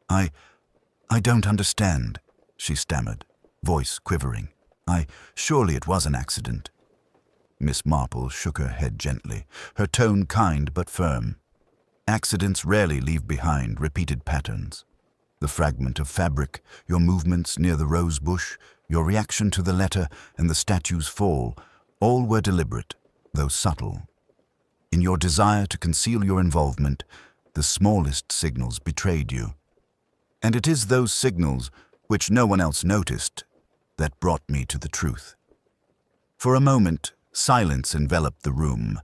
I don't understand," she stammered, voice quivering. Surely it was an accident." Miss Marple shook her head gently, her tone kind but firm. "Accidents rarely leave behind repeated patterns. The fragment of fabric, your movements near the rose bush, your reaction to the letter, and the statue's fall, all were deliberate, though subtle. In your desire to conceal your involvement, the smallest signals betrayed you. And it is those signals, which no one else noticed, that brought me to the truth. For a moment, silence enveloped the room.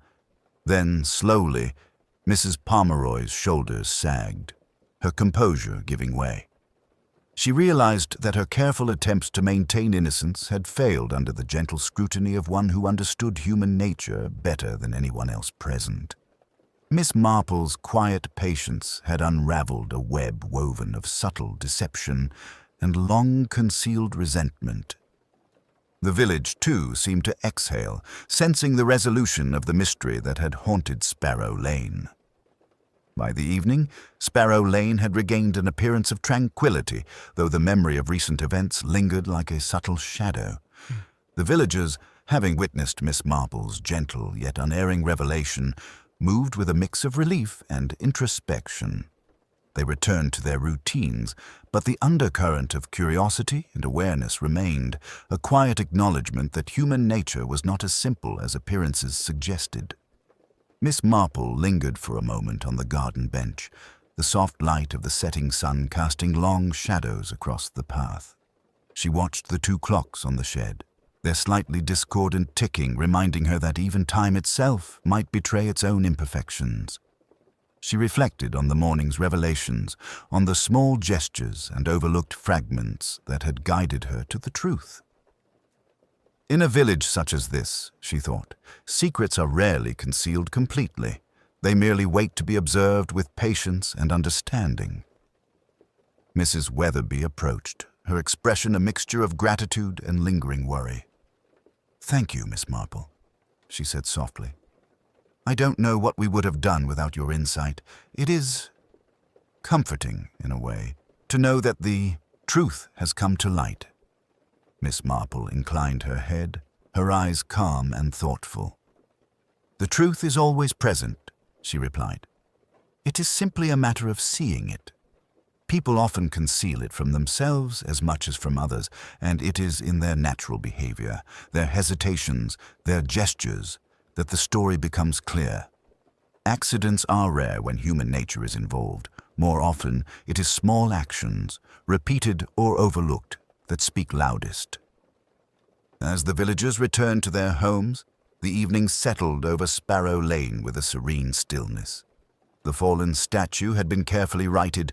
Then, slowly, Mrs. Pomeroy's shoulders sagged, her composure giving way. She realized that her careful attempts to maintain innocence had failed under the gentle scrutiny of one who understood human nature better than anyone else present. Miss Marple's quiet patience had unraveled a web woven of subtle deception and long-concealed resentment. The village, too, seemed to exhale, sensing the resolution of the mystery that had haunted Sparrow Lane. By the evening, Sparrow Lane had regained an appearance of tranquility, though the memory of recent events lingered like a subtle shadow. The villagers, having witnessed Miss Marple's gentle yet unerring revelation, moved with a mix of relief and introspection. They returned to their routines, but the undercurrent of curiosity and awareness remained, a quiet acknowledgement that human nature was not as simple as appearances suggested. Miss Marple lingered for a moment on the garden bench, the soft light of the setting sun casting long shadows across the path. She watched the 2 clocks on the shed, their slightly discordant ticking reminding her that even time itself might betray its own imperfections. She reflected on the morning's revelations, on the small gestures and overlooked fragments that had guided her to the truth. In a village such as this, she thought, secrets are rarely concealed completely. They merely wait to be observed with patience and understanding. Mrs. Weatherby approached, her expression a mixture of gratitude and lingering worry. "Thank you, Miss Marple," she said softly. "I don't know what we would have done without your insight. It is comforting, in a way, to know that the truth has come to light." Miss Marple inclined her head, her eyes calm and thoughtful. "The truth is always present," she replied. "It is simply a matter of seeing it. People often conceal it from themselves as much as from others, and it is in their natural behavior, their hesitations, their gestures, that the story becomes clear. Accidents are rare when human nature is involved. More often, it is small actions, repeated or overlooked, that speak loudest." As the villagers returned to their homes, the evening settled over Sparrow Lane with a serene stillness. The fallen statue had been carefully righted,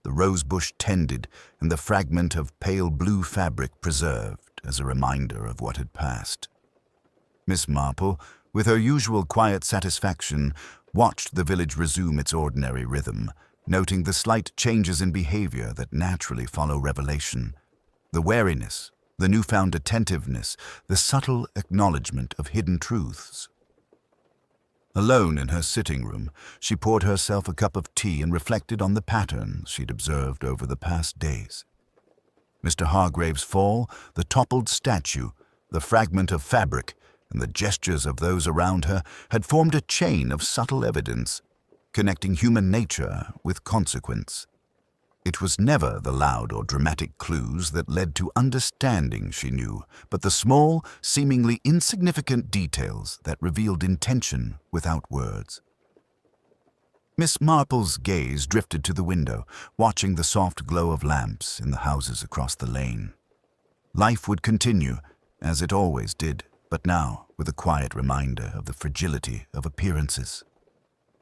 the rosebush tended, and the fragment of pale blue fabric preserved as a reminder of what had passed. Miss Marple, with her usual quiet satisfaction, watched the village resume its ordinary rhythm, noting the slight changes in behavior that naturally follow revelation. The wariness, the newfound attentiveness, the subtle acknowledgement of hidden truths. Alone in her sitting room, she poured herself a cup of tea and reflected on the patterns she'd observed over the past days. Mr. Hargrave's fall, the toppled statue, the fragment of fabric, and the gestures of those around her had formed a chain of subtle evidence, connecting human nature with consequence. It was never the loud or dramatic clues that led to understanding, she knew, but the small, seemingly insignificant details that revealed intention without words. Miss Marple's gaze drifted to the window, watching the soft glow of lamps in the houses across the lane. Life would continue, as it always did, but now with a quiet reminder of the fragility of appearances.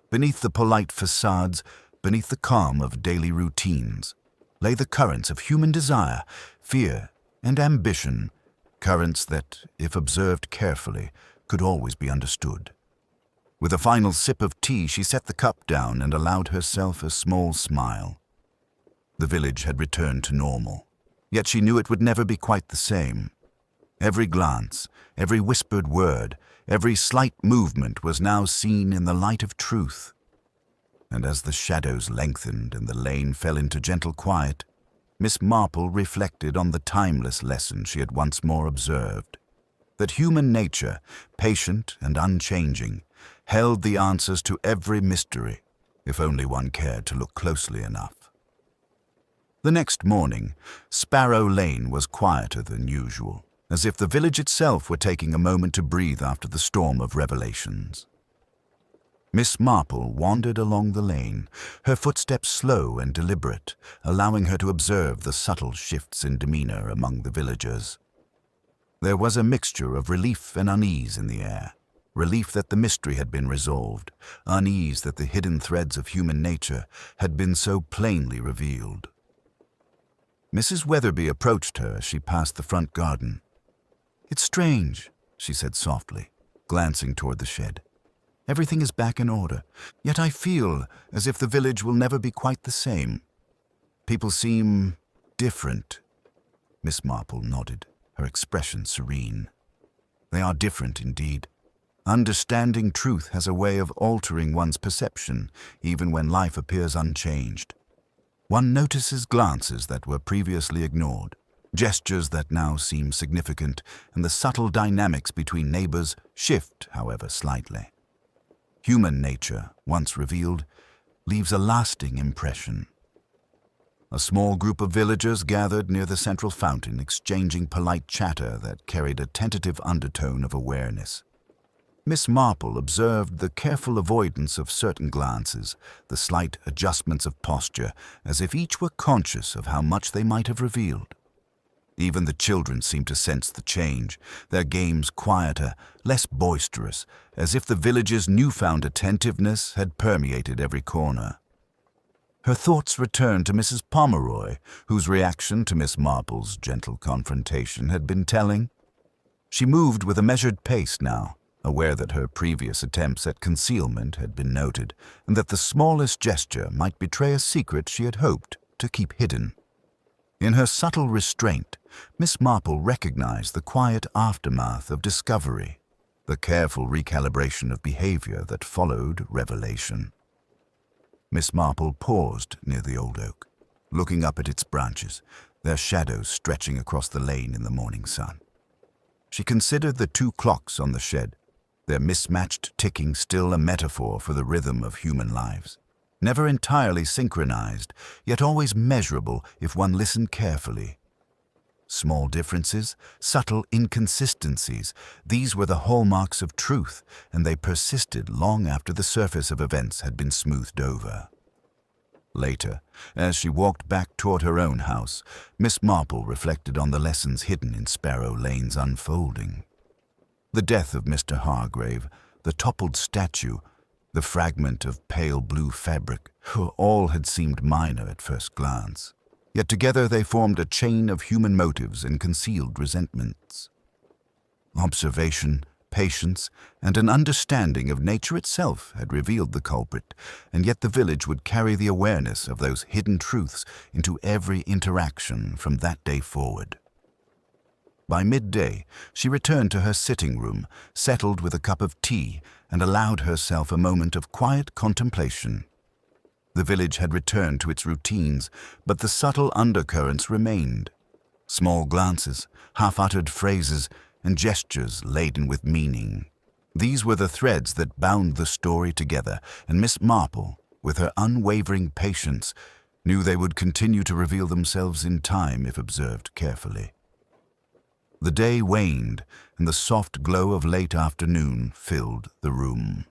Beneath the polite facades, beneath the calm of daily routines, lay the currents of human desire, fear, and ambition, currents that, if observed carefully, could always be understood. With a final sip of tea, she set the cup down and allowed herself a small smile. The village had returned to normal, yet she knew it would never be quite the same. Every glance, every whispered word, every slight movement was now seen in the light of truth. And as the shadows lengthened and the lane fell into gentle quiet, Miss Marple reflected on the timeless lesson she had once more observed, that human nature, patient and unchanging, held the answers to every mystery, if only one cared to look closely enough. The next morning, Sparrow Lane was quieter than usual, as if the village itself were taking a moment to breathe after the storm of revelations. Miss Marple wandered along the lane, her footsteps slow and deliberate, allowing her to observe the subtle shifts in demeanor among the villagers. There was a mixture of relief and unease in the air. Relief that the mystery had been resolved, unease that the hidden threads of human nature had been so plainly revealed. Mrs. Weatherby approached her as she passed the front garden. "It's strange," she said softly, glancing toward the shed. "Everything is back in order, yet I feel as if the village will never be quite the same. People seem different." Miss Marple nodded, her expression serene. "They are different indeed. Understanding truth has a way of altering one's perception, even when life appears unchanged. One notices glances that were previously ignored, gestures that now seem significant, and the subtle dynamics between neighbors shift, however, slightly. Human nature, once revealed, leaves a lasting impression." A small group of villagers gathered near the central fountain, exchanging polite chatter that carried a tentative undertone of awareness. Miss Marple observed the careful avoidance of certain glances, the slight adjustments of posture, as if each were conscious of how much they might have revealed. Even the children seemed to sense the change, their games quieter, less boisterous, as if the village's newfound attentiveness had permeated every corner. Her thoughts returned to Mrs. Pomeroy, whose reaction to Miss Marple's gentle confrontation had been telling. She moved with a measured pace now, aware that her previous attempts at concealment had been noted, and that the smallest gesture might betray a secret she had hoped to keep hidden. In her subtle restraint, Miss Marple recognized the quiet aftermath of discovery, the careful recalibration of behavior that followed revelation. Miss Marple paused near the old oak, looking up at its branches, their shadows stretching across the lane in the morning sun. She considered the two clocks on the shed, their mismatched ticking still a metaphor for the rhythm of human lives. Never entirely synchronized, yet always measurable if one listened carefully. Small differences, subtle inconsistencies, these were the hallmarks of truth, and they persisted long after the surface of events had been smoothed over. Later, as she walked back toward her own house, Miss Marple reflected on the lessons hidden in Sparrow Lane's unfolding. The death of Mr. Hargrave, the toppled statue, the fragment of pale blue fabric, all had seemed minor at first glance. Yet together they formed a chain of human motives and concealed resentments. Observation, patience, and an understanding of nature itself had revealed the culprit, and yet the village would carry the awareness of those hidden truths into every interaction from that day forward. By midday, she returned to her sitting room, settled with a cup of tea, and allowed herself a moment of quiet contemplation. The village had returned to its routines, but the subtle undercurrents remained. Small glances, half-uttered phrases, and gestures laden with meaning. These were the threads that bound the story together, and Miss Marple, with her unwavering patience, knew they would continue to reveal themselves in time if observed carefully. The day waned, and the soft glow of late afternoon filled the room.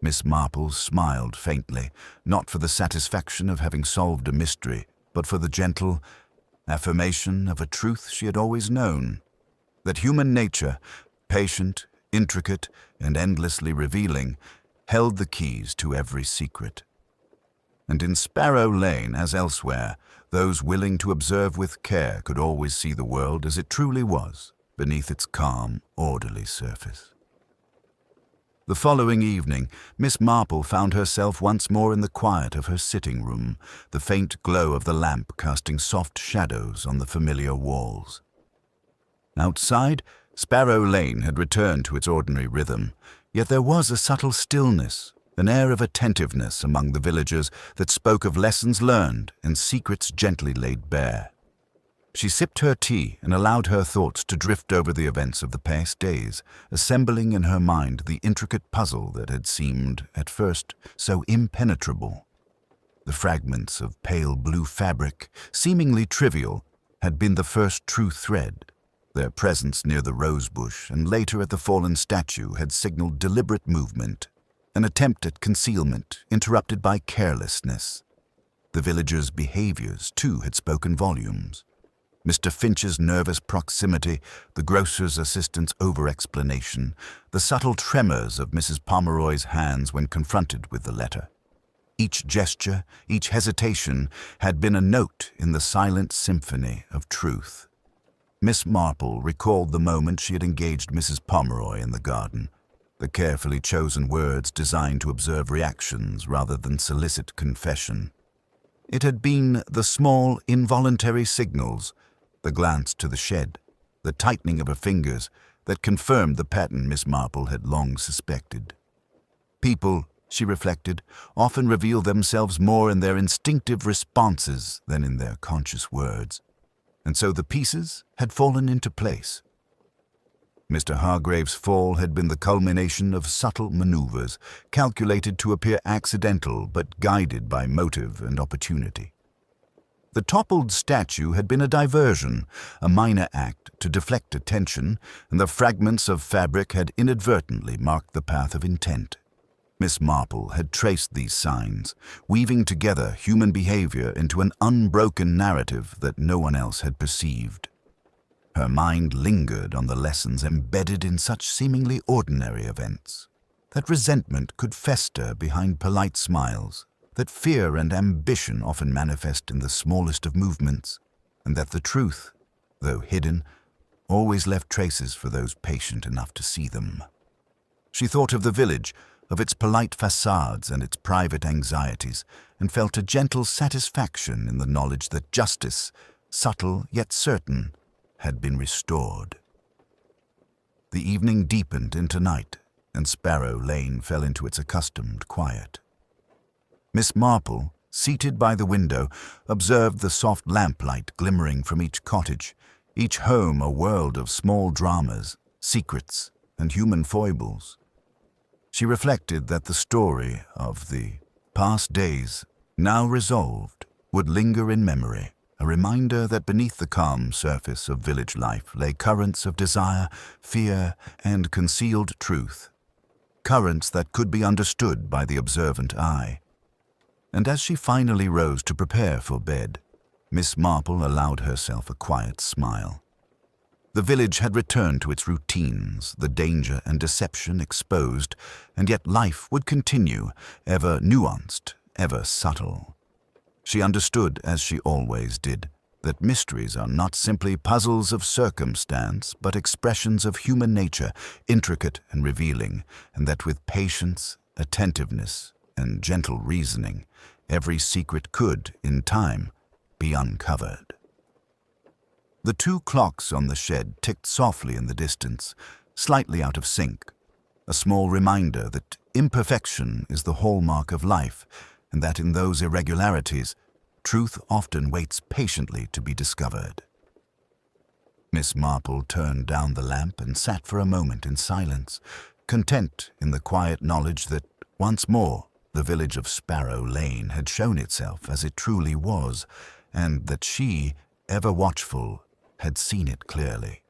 Miss Marple smiled faintly, not for the satisfaction of having solved a mystery, but for the gentle affirmation of a truth she had always known, that human nature, patient, intricate, and endlessly revealing, held the keys to every secret. And in Sparrow Lane, as elsewhere, those willing to observe with care could always see the world as it truly was, beneath its calm, orderly surface. The following evening, Miss Marple found herself once more in the quiet of her sitting room, the faint glow of the lamp casting soft shadows on the familiar walls. Outside, Sparrow Lane had returned to its ordinary rhythm, yet there was a subtle stillness, an air of attentiveness among the villagers that spoke of lessons learned and secrets gently laid bare. She sipped her tea and allowed her thoughts to drift over the events of the past days, assembling in her mind the intricate puzzle that had seemed, at first, so impenetrable. The fragments of pale blue fabric, seemingly trivial, had been the first true thread. Their presence near the rose bush and later at the fallen statue had signaled deliberate movement. an attempt at concealment interrupted by carelessness. The villagers' behaviors, too, had spoken volumes. Mr. Finch's nervous proximity, the grocer's assistant's over-explanation, the subtle tremors of Mrs. Pomeroy's hands when confronted with the letter. Each gesture, each hesitation had been a note in the silent symphony of truth. Miss Marple recalled the moment she had engaged Mrs. Pomeroy in the garden, the carefully chosen words designed to observe reactions rather than solicit confession. It had been the small, involuntary signals, the glance to the shed, the tightening of her fingers, that confirmed the pattern Miss Marple had long suspected. People, she reflected, often reveal themselves more in their instinctive responses than in their conscious words, and so the pieces had fallen into place. Mr. Hargrave's fall had been the culmination of subtle maneuvers, calculated to appear accidental but guided by motive and opportunity. The toppled statue had been a diversion, a minor act to deflect attention, and the fragments of fabric had inadvertently marked the path of intent. Miss Marple had traced these signs, weaving together human behavior into an unbroken narrative that no one else had perceived. Her mind lingered on the lessons embedded in such seemingly ordinary events, that resentment could fester behind polite smiles, that fear and ambition often manifest in the smallest of movements, and that the truth, though hidden, always left traces for those patient enough to see them. She thought of the village, of its polite facades and its private anxieties, and felt a gentle satisfaction in the knowledge that justice, subtle yet certain, had been restored. The evening deepened into night, and Sparrow Lane fell into its accustomed quiet. Miss Marple, seated by the window, observed the soft lamplight glimmering from each cottage, each home a world of small dramas, secrets, and human foibles. She reflected that the story of the past days, now resolved, would linger in memory, a reminder that beneath the calm surface of village life lay currents of desire, fear, and concealed truth, currents that could be understood by the observant eye. And as she finally rose to prepare for bed, Miss Marple allowed herself a quiet smile. The village had returned to its routines, the danger and deception exposed, and yet life would continue, ever nuanced, ever subtle. She understood, as she always did, that mysteries are not simply puzzles of circumstance, but expressions of human nature, intricate and revealing, and that with patience, attentiveness, and gentle reasoning, every secret could, in time, be uncovered. The 2 clocks on the shed ticked softly in the distance, slightly out of sync, a small reminder that imperfection is the hallmark of life, and that in those irregularities, truth often waits patiently to be discovered. Miss Marple turned down the lamp and sat for a moment in silence, content in the quiet knowledge that, once more, the village of Sparrow Lane had shown itself as it truly was, and that she, ever watchful, had seen it clearly.